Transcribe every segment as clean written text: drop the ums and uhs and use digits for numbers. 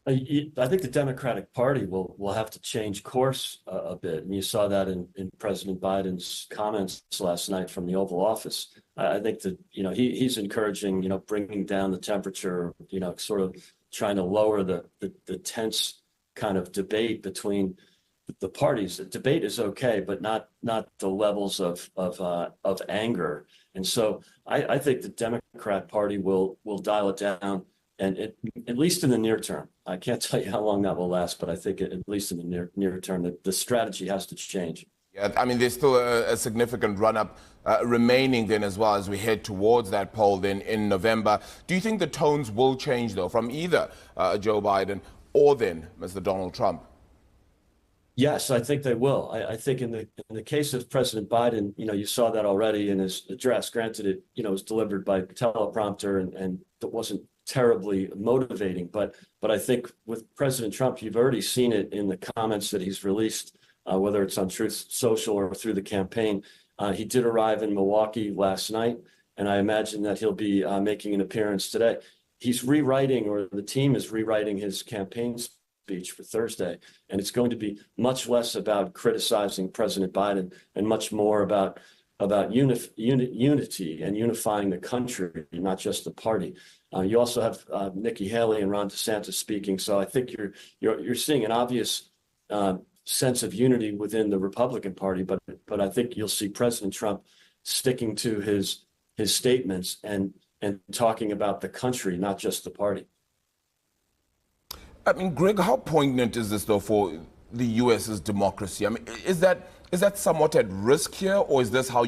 I think the Democratic Party will have to change course a bit, and you saw that in President Biden's comments last night from the Oval Office. I think that he's encouraging bringing down the temperature, sort of trying to lower the tense kind of debate between the parties. The debate is okay, but not the levels of anger. And so I think the Democrat Party will dial it down, and at least in the near term. I can't tell you how long that will last, but I think at least in the near term, that the strategy has to change. Yeah, I mean, there's still a significant run-up remaining then as well as we head towards that poll then in November. Do you think the tones will change, though, from either Joe Biden or then Mr. Donald Trump? Yes, I think they will. I think in the case of President Biden, you saw that already in his address. Granted, it was delivered by teleprompter and that wasn't terribly motivating. But I think with President Trump, you've already seen it in the comments that he's released, whether it's on Truth Social or through the campaign. He did arrive in Milwaukee last night, and I imagine that he'll be making an appearance today. He's rewriting, or the team is rewriting his campaign speech for Thursday, and it's going to be much less about criticizing President Biden and much more about unity and unifying the country, not just the party. You also have Nikki Haley and Ron DeSantis speaking, so I think you're seeing an obvious sense of unity within the Republican Party, but I think you'll see President Trump sticking to his statements and talking about the country, not just the party. I mean, Greg, how poignant is this, though, for the U.S.'s democracy? I mean, is that somewhat at risk here, or is this how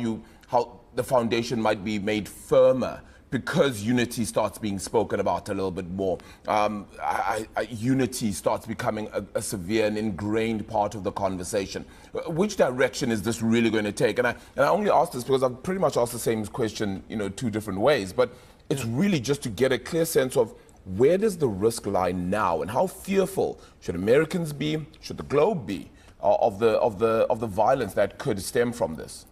the foundation might be made firmer because unity starts being spoken about a little bit more? Unity starts becoming a severe and ingrained part of the conversation. Which direction is this really going to take? And I only ask this because I've pretty much asked the same question, two different ways. But it's really just to get a clear sense of where does the risk lie now, and how fearful should Americans be, should the globe be, of the violence that could stem from this?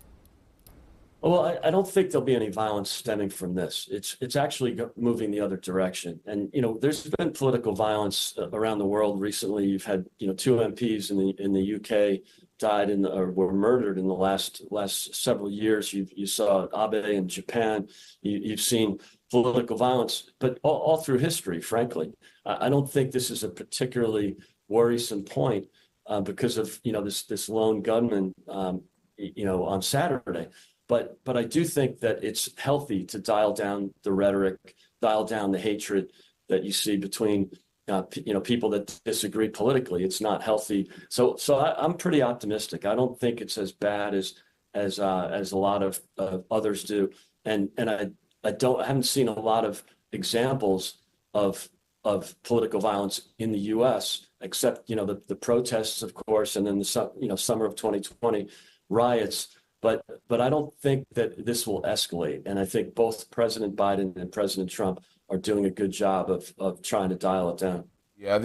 Well, I don't think there'll be any violence stemming from this. It's actually moving the other direction. And there's been political violence around the world recently. You've had two MPs in the UK died or were murdered in the last several years. You saw Abe in Japan. You've seen political violence, but all through history, frankly. I don't think this is a particularly worrisome point because of this lone gunman on Saturday. But I do think that it's healthy to dial down the rhetoric, dial down the hatred that you see between people that disagree politically. It's not healthy. So I'm pretty optimistic. I don't think it's as bad as a lot of others do. And I haven't seen a lot of examples of political violence in the U.S. except the protests, of course, and then the summer of 2020 riots. But I don't think that this will escalate. And I think both President Biden and President Trump are doing a good job of trying to dial it down. Yeah.